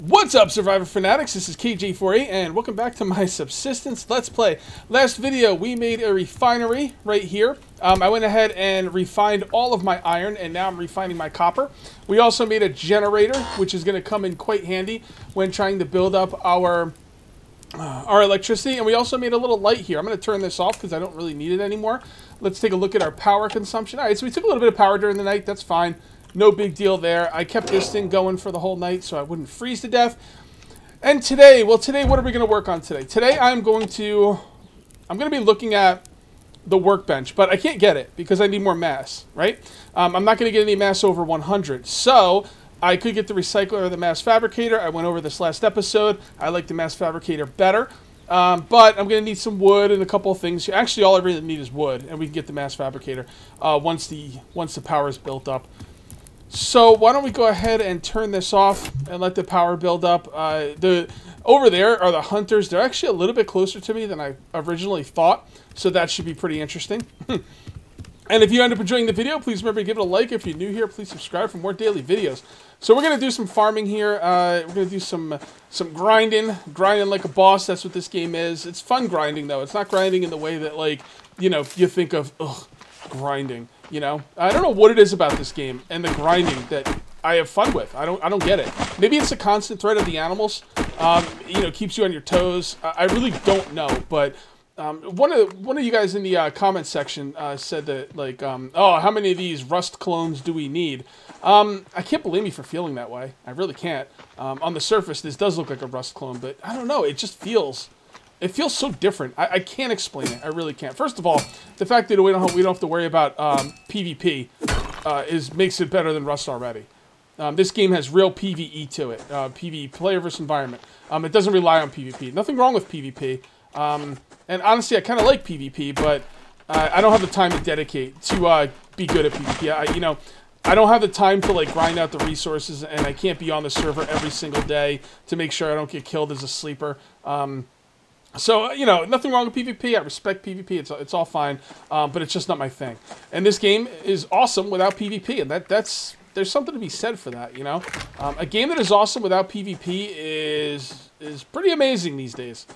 What's up, Survivor Fanatics? This is KJ4A, and welcome back to my Subsistence Let's Play. Last video, we made a refinery right here. I went ahead and refined all of my iron, and now I'm refining my copper. We also made a generator, which is going to come in quite handy when trying to build up our electricity. And we also made a little light here. I'm going to turn this off because I don't really need it anymore. Let's take a look at our power consumption. All right, so we took a little bit of power during the night. That's fine. No big deal there. I kept this thing going for the whole night so I wouldn't freeze to death. And today, what are we going to work on today? Today I'm going to be looking at the workbench, but I can't get it because I need more mass, right? I'm not going to get any mass over 100. So I could get the recycler or the mass fabricator. I went over this last episode. I like the mass fabricator better. But I'm going to need some wood and a couple of things. Actually, all I really need is wood, and we can get the mass fabricator once the power is built up. So why don't we go ahead and turn this off and let the power build up. Over there are the hunters. They're actually a little bit closer to me than I originally thought, so that should be pretty interesting. And if you end up enjoying the video, please remember to give it a like. If you're new here, please subscribe for more daily videos. So we're going to do some farming here. We're going to do some grinding like a boss. That's what this game is. It's fun grinding, though. It's not grinding in the way that, like, you know, you think of, ugh, grinding. You know, I don't know what it is about this game and the grinding that I have fun with. I don't get it. Maybe it's a constant threat of the animals. You know, keeps you on your toes. I really don't know. But one of you guys in the comment section said that, like, oh, how many of these rust clones do we need? I can't blame you for feeling that way. I really can't. On the surface, this does look like a rust clone, but I don't know. It just feels. It feels so different. I can't explain it. I really can't. First of all, the fact that we don't have to worry about PvP makes it better than Rust already. This game has real PvE to it. PvE, player versus environment. It doesn't rely on PvP. Nothing wrong with PvP. And honestly, I kind of like PvP, but I don't have the time to dedicate to be good at PvP. You know, I don't have the time to, like, grind out the resources, and I can't be on the server every single day to make sure I don't get killed as a sleeper. So, you know, nothing wrong with PvP. I respect PvP. It's all fine, but it's just not my thing. And this game is awesome without PvP, and there's something to be said for that, you know? A game that is awesome without PvP is pretty amazing these days.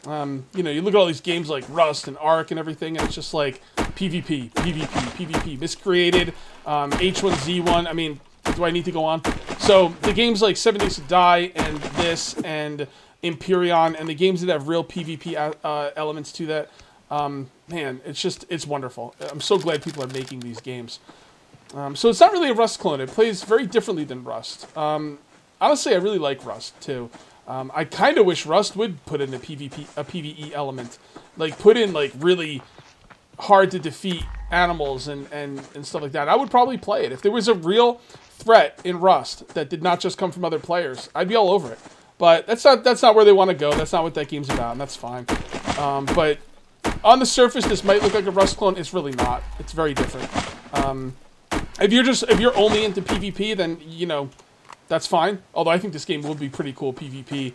You know, you look at all these games like Rust and Ark and everything, and it's just like PvP, PvP, PvP, miscreated, H1Z1. I mean, do I need to go on? So the games like 7 Days to Die and this and Empyrean and the games that have real PvP elements to that, man, it's wonderful. I'm so glad people are making these games. So it's not really a Rust clone. It plays very differently than Rust. Honestly, I really like Rust too. I kind of wish Rust would put in a PvE element, like put in like really hard to defeat animals and stuff like that. I would probably play it if there was a real threat in Rust that did not just come from other players. I'd be all over it. But that's not where they want to go. That's not what that game's about, and that's fine. But on the surface, this might look like a Rust clone. It's really not. It's very different. If you're only into PvP, then, you know, that's fine. Although I think this game will be pretty cool PvP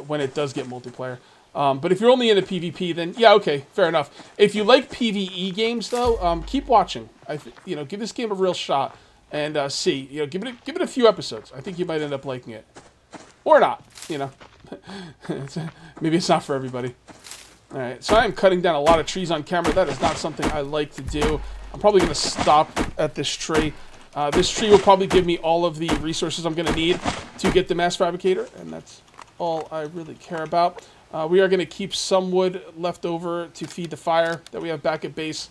when it does get multiplayer. But if you're only into PvP, then yeah, okay, fair enough. If you like PvE games, though, keep watching. You know, give this game a real shot and see. You know, give it a few episodes. I think you might end up liking it. Or not, you know. Maybe it's not for everybody. Alright, so I am cutting down a lot of trees on camera. That is not something I like to do. I'm probably going to stop at this tree. This tree will probably give me all of the resources I'm going to need to get the mass fabricator, and that's all I really care about. We are going to keep some wood left over to feed the fire that we have back at base.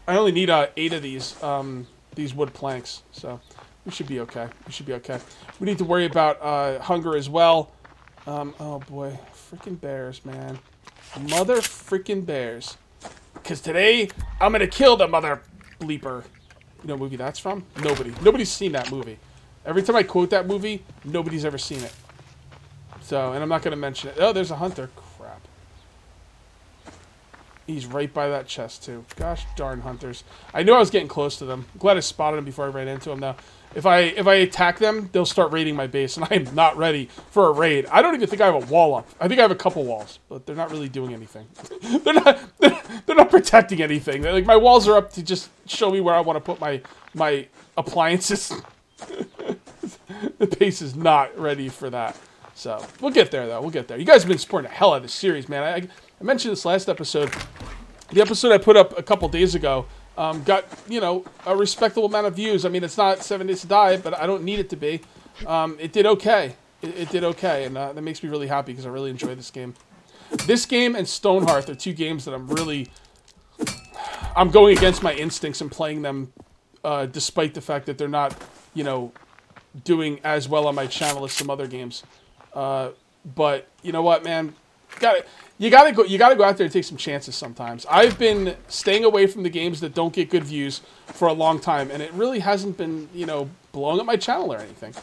I only need 8 of these wood planks, so we should be okay. We should be okay. We need to worry about hunger as well. Oh boy, freaking bears, man. Mother freaking bears. Because today, I'm going to kill the mother bleeper. You know what movie that's from? Nobody's seen that movie. Every time I quote that movie, nobody's ever seen it. So, and I'm not going to mention it. Oh, there's a hunter. Crap. He's right by that chest, too. Gosh darn hunters. I knew I was getting close to them. I'm glad I spotted them before I ran into them, though. If I attack them, they'll start raiding my base, and I am not ready for a raid. I don't even think I have a wall up. I think I have a couple walls, but they're not really doing anything. they're not protecting anything. Like, my walls are up to just show me where I want to put my appliances. The base is not ready for that. So, we'll get there, though. We'll get there. You guys have been supporting the hell out of this series, man. I mentioned this last episode. The episode I put up a couple days ago got, you know, a respectable amount of views. I mean, it's not 7 Days to Die, but I don't need it to be. It did okay. It did okay, and that makes me really happy because I really enjoy this game. This game and Stonehearth are two games that I'm going against my instincts and playing them despite the fact that they're not, you know, doing as well on my channel as some other games. But you know what, man? You gotta go out there and take some chances sometimes. I've been staying away from the games that don't get good views for a long time, and it really hasn't been, you know, blowing up my channel or anything.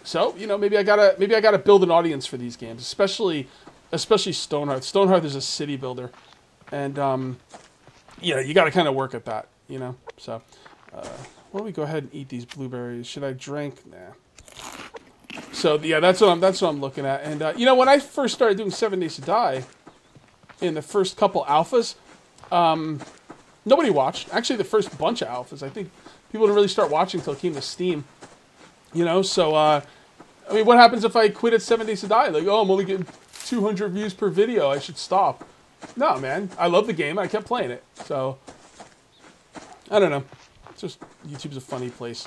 So, you know, maybe I gotta build an audience for these games, especially Stonehearth. Stonehearth is a city builder, and yeah, you gotta kind of work at that, you know. So, why don't we go ahead and eat these blueberries? Should I drink? Nah. So yeah, that's what I'm looking at. And you know, when I first started doing 7 Days to Die, in the first couple alphas, nobody watched. Actually, the first bunch of alphas, I think people didn't really start watching until it came to Steam. You know, so I mean, what happens if I quit at 7 Days to Die? Like, oh, I'm only getting 200 views per video. I should stop. No, man, I love the game. I kept playing it. So I don't know. It's just YouTube's a funny place.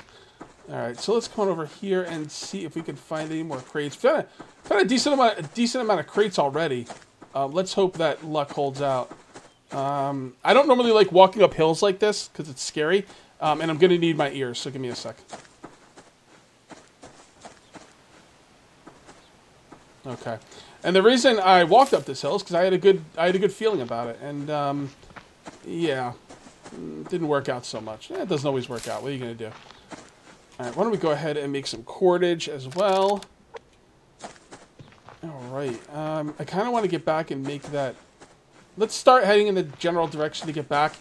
All right, so let's come on over here and see if we can find any more crates. Found a decent amount of crates already. Let's hope that luck holds out. I don't normally like walking up hills like this because it's scary, and I'm gonna need my ears. So give me a sec. Okay, and the reason I walked up this hill is because I had a good feeling about it, and yeah, it didn't work out so much. It doesn't always work out. What are you gonna do? Alright, why don't we go ahead and make some cordage as well. Alright, I kind of want to get back and make that... Let's start heading in the general direction to get back.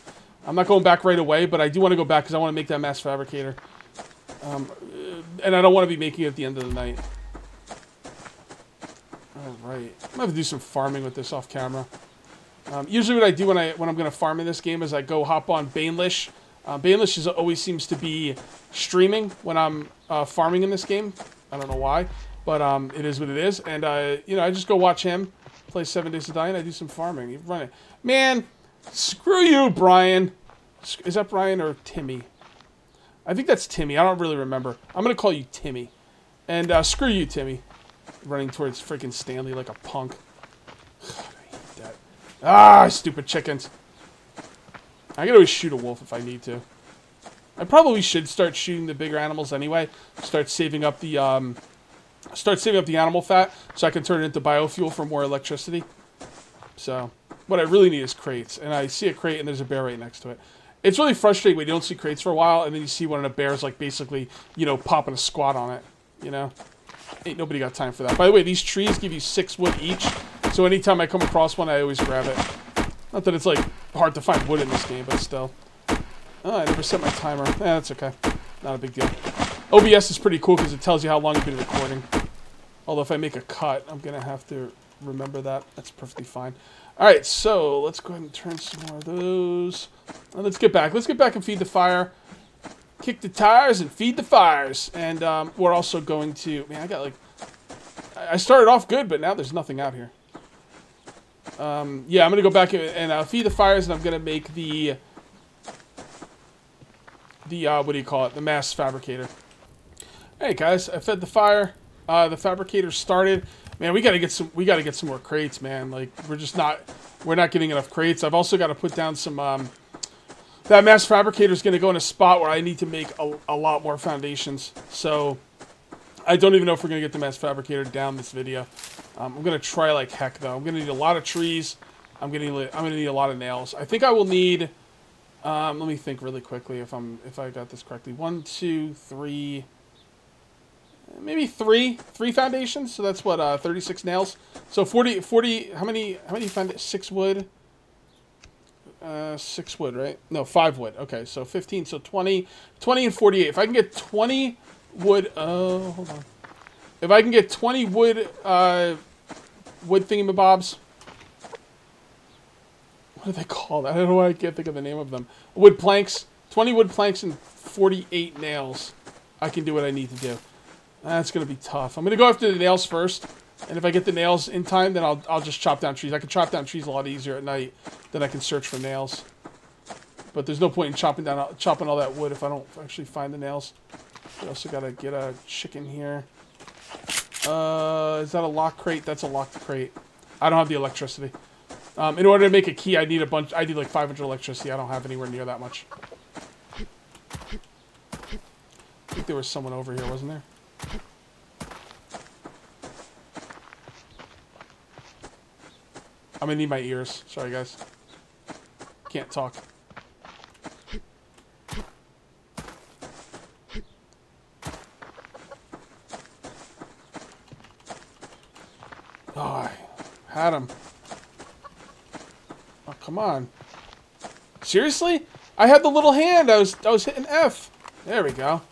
I'm not going back right away, but I do want to go back because I want to make that mass fabricator. And I don't want to be making it at the end of the night. Alright, I'm going to have to do some farming with this off camera. Usually what I do when I'm going to farm in this game is I go hop on Banelish. Banelish always seems to be streaming when I'm farming in this game. I don't know why, but it is what it is. And you know, I just go watch him play 7 Days to Die, and I do some farming. He's running, man. Screw you, Brian. Is that Brian or Timmy? I think that's Timmy. I don't really remember. I'm gonna call you Timmy. And screw you, Timmy. Running towards freaking Stanley like a punk. God, I hate that. Ah, stupid chickens. I can always shoot a wolf if I need to. I probably should start shooting the bigger animals anyway. Start saving up the animal fat so I can turn it into biofuel for more electricity. So, what I really need is crates. And I see a crate and there's a bear right next to it. It's really frustrating when you don't see crates for a while and then you see one of the bears like basically, you know, popping a squat on it. You know? Ain't nobody got time for that. By the way, these trees give you 6 wood each. So anytime I come across one, I always grab it. Not that it's like hard to find wood in this game, but still. Oh, I never set my timer. That's okay. Not a big deal. OBS is pretty cool because it tells you how long you've been recording. Although if I make a cut, I'm going to have to remember that. That's perfectly fine. Alright, so let's go ahead and turn some more of those. Let's get back. Let's get back and feed the fire. Kick the tires and feed the fires. And we're also going to... Man, I got like... I started off good, but now there's nothing out here. Yeah, I'm going to go back and feed the fires, and I'm going to make the what do you call it? The mass fabricator. Hey guys, I fed the fire. The fabricator started. Man, we got to get some more crates, man. Like we're not getting enough crates. I've also got to put down some that mass fabricator is going to go in a spot where I need to make a lot more foundations. So I don't even know if we're going to get the mass fabricator down this video. I'm going to try like heck, though. I'm going to need a lot of trees. I'm going to need a lot of nails. I think I will need... let me think really quickly if I got this correctly. 1, 2, 3... Maybe three foundations. So that's what, 36 nails. So 40... How many found 6 wood? 6 wood, right? No, 5 wood. Okay, so 15. So 20 and 48. If I can get 20 wood... hold on. If I can get 20 wood... wood thingamabobs. What do they call that? I don't know why I can't think of the name of them. Wood planks. 20 wood planks and 48 nails. I can do what I need to do. That's going to be tough. I'm going to go after the nails first. And if I get the nails in time, then I'll just chop down trees. I can chop down trees a lot easier at night than I can search for nails. But there's no point in chopping all that wood if I don't actually find the nails. We also got to get a chicken here. Is that a lock crate? That's a locked crate. I don't have the electricity. In order to make a key, I need like 500 electricity. I don't have anywhere near that much. I think there was someone over here, wasn't there? I'm gonna need my ears. Sorry, guys. Can't talk. Oh, I had him. Oh, come on. Seriously? I had the little hand. I was hitting F. There we go.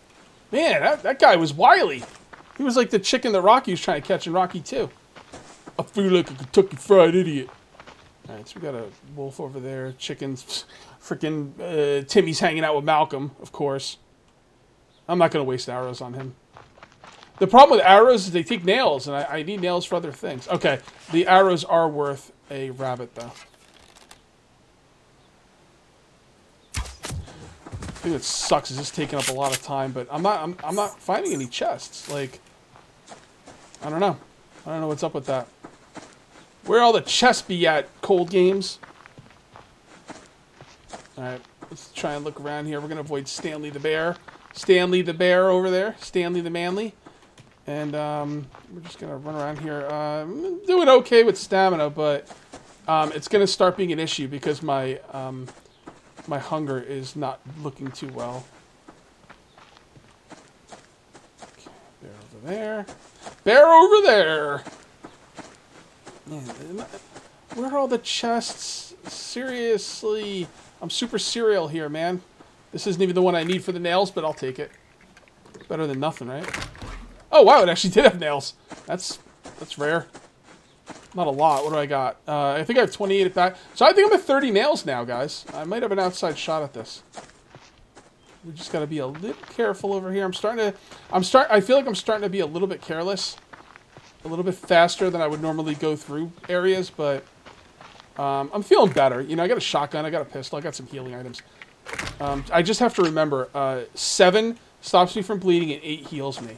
Man, that guy was wily. He was like the chicken that Rocky was trying to catch in Rocky 2. I feel like a Kentucky Fried Idiot. Alright, so we got a wolf over there. Chickens. Freaking Timmy's hanging out with Malcolm, of course. I'm not going to waste arrows on him. The problem with arrows is they take nails, and I need nails for other things. Okay, the arrows are worth a rabbit, though. The thing that sucks is this taking up a lot of time, but I'm not finding any chests. Like, I don't know. I don't know what's up with that. Where all the chests be at, Cold Games? Alright, let's try and look around here. We're going to avoid Stanley the Bear. Stanley the Bear over there. Stanley the Manly. And we're just going to run around here. I'm doing okay with stamina, but it's going to start being an issue because my hunger is not looking too well. Okay, bear over there. Bear over there! Man, where are all the chests? Seriously. I'm super cereal here, man. This isn't even the one I need for the nails, but I'll take it. Better than nothing, right? Oh, wow, it actually did have nails. That's rare. Not a lot. What do I got? I think I have 28 at that. So I think I'm at 30 nails now, guys. I might have an outside shot at this. We just got to be a little careful over here. I feel like I'm starting to be a little bit careless. A little bit faster than I would normally go through areas, but I'm feeling better. You know, I got a shotgun, I got a pistol, I got some healing items. I just have to remember, 7 stops me from bleeding and 8 heals me.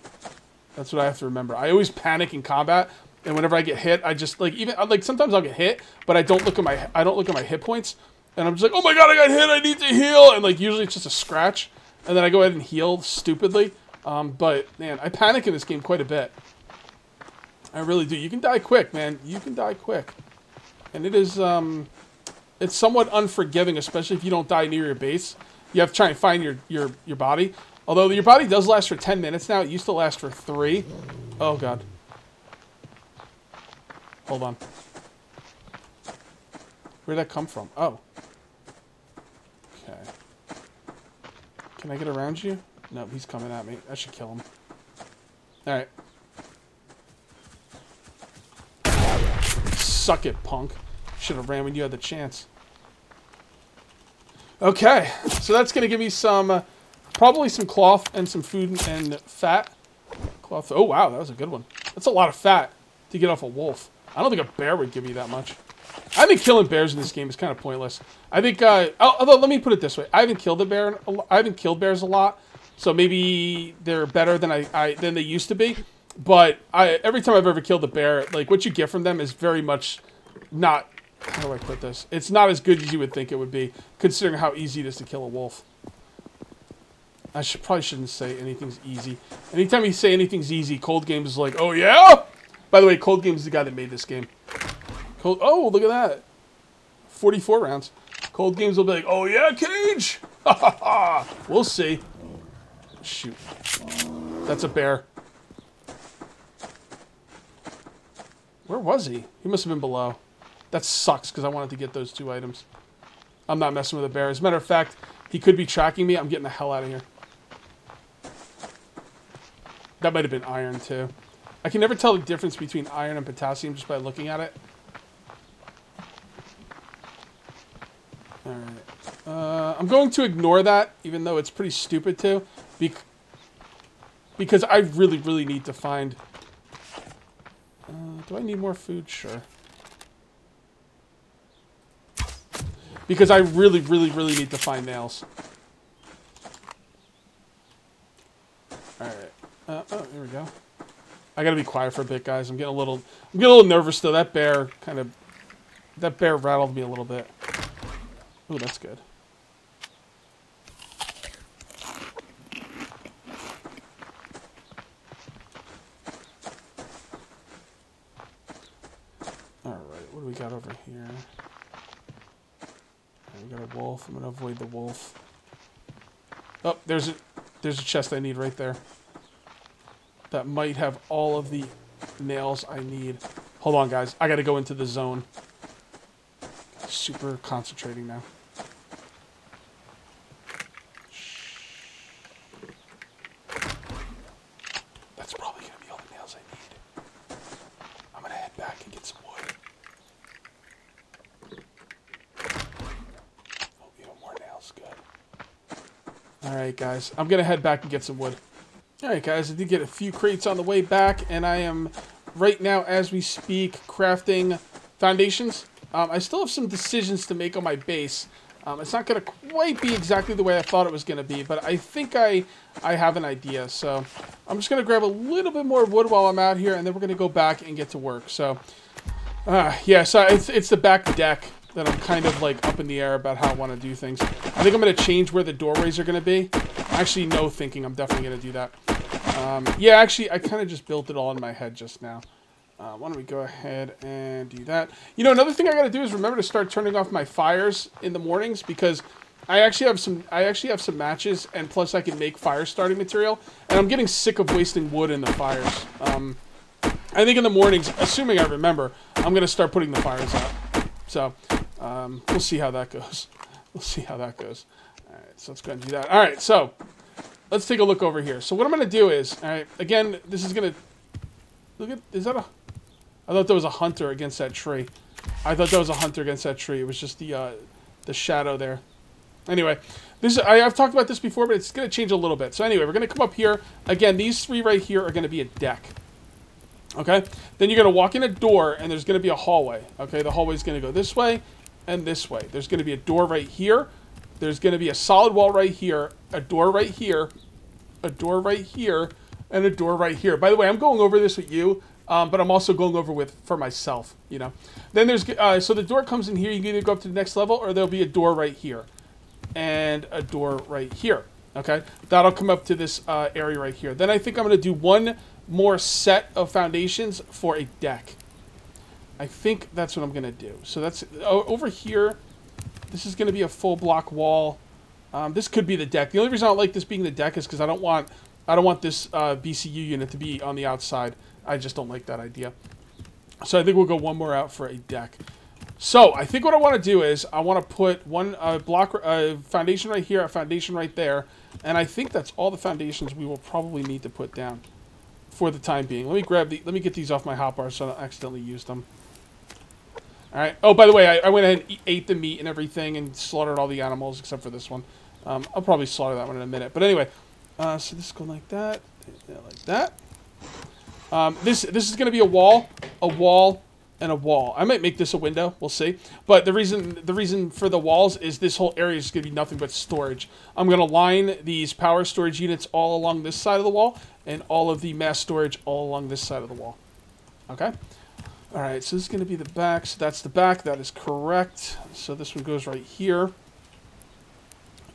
That's what I have to remember. I always panic in combat, and whenever I get hit, I just like sometimes I'll get hit, but I don't look at my hit points, and I'm just like, oh my god, I got hit, I need to heal, and like usually it's just a scratch, and then I go ahead and heal stupidly. But man, I panic in this game quite a bit. I really do. You can die quick, man. You can die quick. And it is, it's somewhat unforgiving, especially if you don't die near your base. You have to try and find your body. Although your body does last for 10 minutes now. It used to last for 3. Oh, God. Hold on. Where'd that come from? Oh. Okay. Can I get around you? No, he's coming at me. I should kill him. Alright. Suck it, punk. Should have ran when you had the chance. Okay, so that's going to give me some, probably some cloth and some food and fat. Cloth. Oh, wow, that was a good one. That's a lot of fat to get off a wolf. I don't think a bear would give me that much. I think killing bears in this game is kind of pointless. I think, although let me put it this way. I haven't killed bears a lot, so maybe they're better than than they used to be. But every time I've ever killed a bear, like what you get from them is very much not, how do I put this? It's not as good as you would think it would be, considering how easy it is to kill a wolf. I probably shouldn't say anything's easy. Anytime you say anything's easy, Cold Games is like, oh yeah? By the way, Cold Games is the guy that made this game. Oh, look at that. 44 rounds. Cold Games will be like, oh yeah, Cage? Ha ha ha. We'll see. Shoot. That's a bear. Where was he? He must have been below. That sucks, because I wanted to get those 2 items. I'm not messing with a bear. As a matter of fact, he could be tracking me. I'm getting the hell out of here. That might have been iron, too. I can never tell the difference between iron and potassium just by looking at it. Alright. I'm going to ignore that, even though it's pretty stupid to. Because I really, really need to find... do I need more food? Sure. Because I really, really, really need to find nails. Alright. Oh, here we go. I gotta be quiet for a bit, guys. I'm getting a little nervous though. That bear rattled me a little bit. Ooh, that's good. Alright, what do we got over here? We got a wolf. I'm gonna avoid the wolf. Oh, there's a chest I need right there. That might have all of the nails I need. Hold on, guys. I gotta go into the zone. Super concentrating now. That's probably gonna be all the nails I need. I'm gonna head back and get some wood. Oh, even more nails. Good. Alright, guys. I'm gonna head back and get some wood. Alright, guys. I did get a few crates on the way back, and I am, right now, as we speak, crafting foundations. I still have some decisions to make on my base. It's not going to quite be exactly the way I thought it was going to be, but I think I have an idea. So I'm just going to grab a little bit more wood while I'm out here, and then we're going to go back and get to work. So, yeah, so it's the back deck that I'm kind of like up in the air about how I want to do things. I think I'm going to change where the doorways are going to be. Actually, no thinking. I'm definitely going to do that. Yeah, actually, I kind of just built it all in my head just now. Why don't we go ahead and do that? You know, another thing I got to do is remember to start turning off my fires in the mornings, because I actually have some matches, and plus I can make fire starting material, and I'm getting sick of wasting wood in the fires. I think in the mornings, assuming I remember, I'm going to start putting the fires out. So, we'll see how that goes. We'll see how that goes. All right, so let's go ahead and do that. All right, so let's take a look over here. So what I'm going to do is, all right, again, this is going to, look at, is that a, I thought there was a hunter against that tree. I thought there was a hunter against that tree. It was just the shadow there. Anyway, this I've talked about this before, but it's going to change a little bit. So anyway, we're going to come up here. Again, these three right here are going to be a deck. Okay? Then you're going to walk in a door, and there's going to be a hallway. Okay? The hallway is going to go this way and this way. There's going to be a door right here. There's going to be a solid wall right here, a door right here, a door right here, and a door right here. By the way, I'm going over this with you. But I'm also going over for myself, you know. Then there's, so the door comes in here. You can either go up to the next level, or there'll be a door right here. And a door right here, okay? That'll come up to this area right here. Then I think I'm going to do one more set of foundations for a deck. I think that's what I'm going to do. So that's, over here, this is going to be a full block wall. This could be the deck. The only reason I don't like this being the deck is because I don't want this BCU unit to be on the outside. I just don't like that idea. So I think we'll go one more out for a deck. So I think what I want to do is I want to put one foundation right here, a foundation right there, and I think that's all the foundations we will probably need to put down for the time being. Let me get these off my hotbar so I don't accidentally use them. All right. Oh, by the way, I went ahead and ate the meat and everything and slaughtered all the animals except for this one. I'll probably slaughter that one in a minute. But anyway, so this is going like that, like that. This is going to be a wall, and a wall. I might make this a window. We'll see. But the reason for the walls is this whole area is going to be nothing but storage. I'm going to line these power storage units all along this side of the wall, and all of the mass storage all along this side of the wall. Okay? All right, so this is going to be the back. So that's the back. That is correct. So this one goes right here.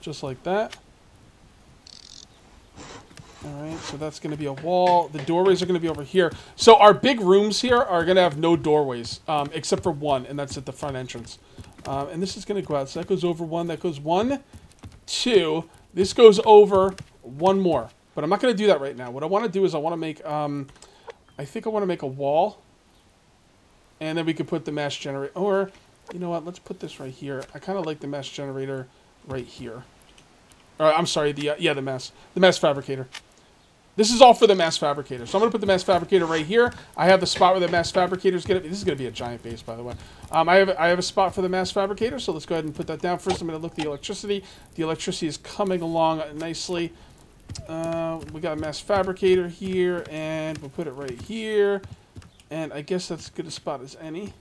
Just like that. Alright, so that's going to be a wall. The doorways are going to be over here. So our big rooms here are going to have no doorways, except for one, and that's at the front entrance. And this is going to go out. So that goes over one. That goes 1, 2. This goes over one more. But I'm not going to do that right now. What I want to do is I want to make, I think I want to make a wall. And then we could put the mass generator. Or, you know what, let's put this right here. I kind of like the mass generator right here. I'm sorry, the mass fabricator. This is all for the mass fabricator. So I'm going to put the mass fabricator right here. I have the spot where the mass fabricator is going to be. This is going to be a giant base, by the way. I have a spot for the mass fabricator, so let's go ahead and put that down. First, I'm going to look at the electricity. The electricity is coming along nicely. We got a mass fabricator here, and we'll put it right here. And I guess that's as good a spot as any.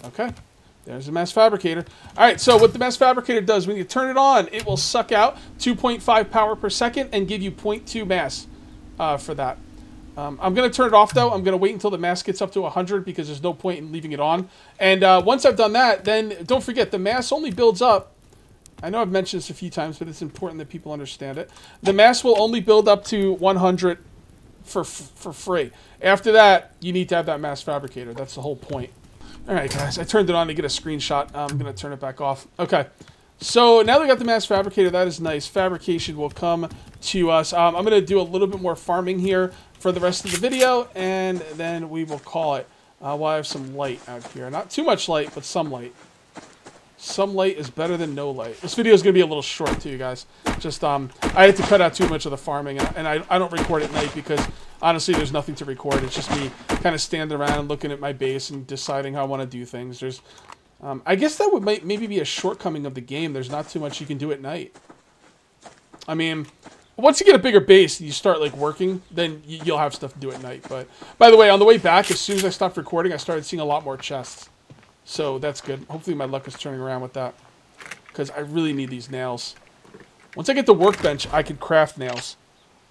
Okay, there's the mass fabricator. All right, so what the mass fabricator does, when you turn it on, it will suck out 2.5 power per second and give you 0.2 mass for that. I'm going to turn it off, though. I'm going to wait until the mass gets up to 100 because there's no point in leaving it on. And once I've done that, then don't forget, the mass only builds up. I know I've mentioned this a few times, but it's important that people understand it. The mass will only build up to 100 for free. After that, you need to have that mass fabricator. That's the whole point. All right, guys, I turned it on to get a screenshot. I'm going to turn it back off. Okay, so now that we got the mass fabricator, that is nice. Fabrication will come to us. I'm going to do a little bit more farming here for the rest of the video, and then we will call it. While I have some light out here. Not too much light, but some light. Some light is better than no light. This video is going to be a little short too, guys. Just, I had to cut out too much of the farming, and I don't record at night because, honestly, there's nothing to record. It's just me kind of standing around and looking at my base and deciding how I want to do things. There's, I guess that would maybe be a shortcoming of the game. There's not too much you can do at night. I mean, once you get a bigger base and you start, like, working, then you'll have stuff to do at night. But, by the way, on the way back, as soon as I stopped recording, I started seeing a lot more chests. So that's good. Hopefully my luck is turning around with that. Because I really need these nails. Once I get the workbench, I can craft nails.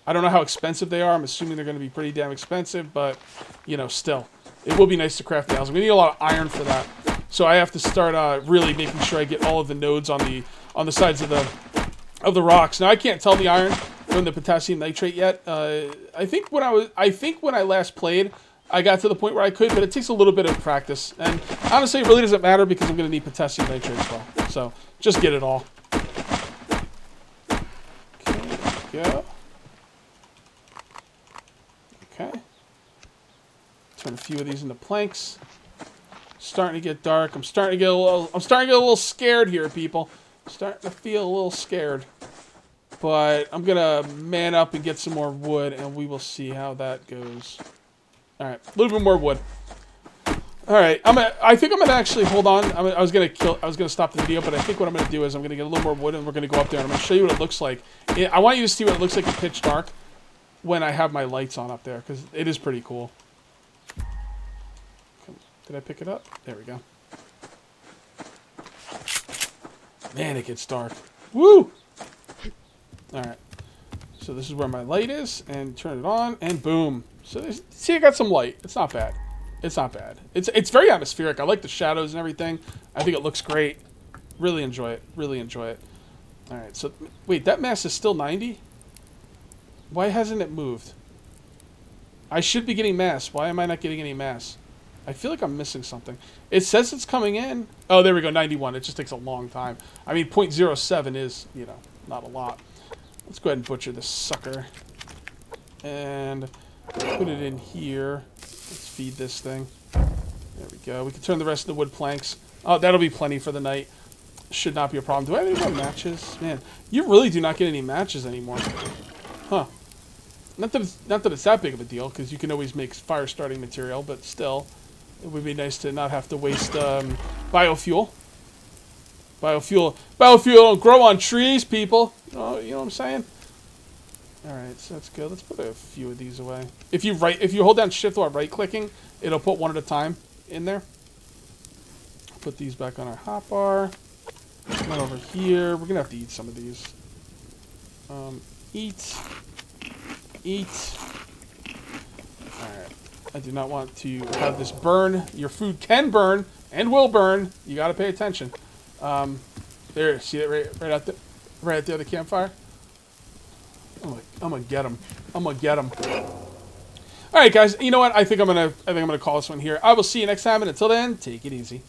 I don't know how expensive they are. I'm assuming they're going to be pretty damn expensive. But, you know, still. It will be nice to craft nails. We need a lot of iron for that. So I have to start really making sure I get all of the nodes on the sides of the rocks. Now, I can't tell the iron from the potassium nitrate yet. I think when I last played, I got to the point where I could, but it takes a little bit of practice. And honestly, it really doesn't matter because I'm going to need potassium nitrate as well. So, just get it all. Okay, there we go. Okay. Turn a few of these into planks. Starting to get dark. I'm starting to get a little scared here, people. I'm starting to feel a little scared. But I'm going to man up and get some more wood, and we will see how that goes. All right, a little bit more wood. All right, I think I'm gonna actually hold on. I was gonna stop the video, but I think what I'm gonna do is I'm gonna get a little more wood, and we're gonna go up there, and I'm gonna show you what it looks like. I want you to see what it looks like in pitch dark when I have my lights on up there, because it is pretty cool. Did I pick it up? There we go. Man, it gets dark. Woo! All right. So this is where my light is, and turn it on, and boom. So see, I got some light. It's not bad. It's not bad. It's very atmospheric. I like the shadows and everything. I think it looks great. Really enjoy it. Really enjoy it. All right. So wait, that mass is still 90. Why hasn't it moved? I should be getting mass. Why am I not getting any mass? I feel like I'm missing something. It says it's coming in. Oh, there we go. 91. It just takes a long time. I mean, 0.07 is, you know, not a lot. Let's go ahead and butcher this sucker. And put it in here. Let's feed this thing. There we go. We can turn the rest of the wood planks. Oh, that'll be plenty for the night. Should not be a problem. Do I have any more matches? Man, you really do not get any matches anymore. Huh. Not that it's that big of a deal, because you can always make fire starting material, but still, it would be nice to not have to waste biofuel. Biofuel don't grow on trees, people. Oh, you know what I'm saying? All right, so that's good. Let's put a few of these away. If you hold down Shift while right-clicking, it'll put one at a time in there. Put these back on our hotbar. One over here. We're gonna have to eat some of these. Eat. All right. I do not want to have this burn. Your food can burn and will burn. You got to pay attention. There, see that right out there, right at the other campfire. I'm gonna get him. I'm gonna get him. All right, guys. You know what? I think I'm gonna call this one here. I will see you next time, and until then, take it easy.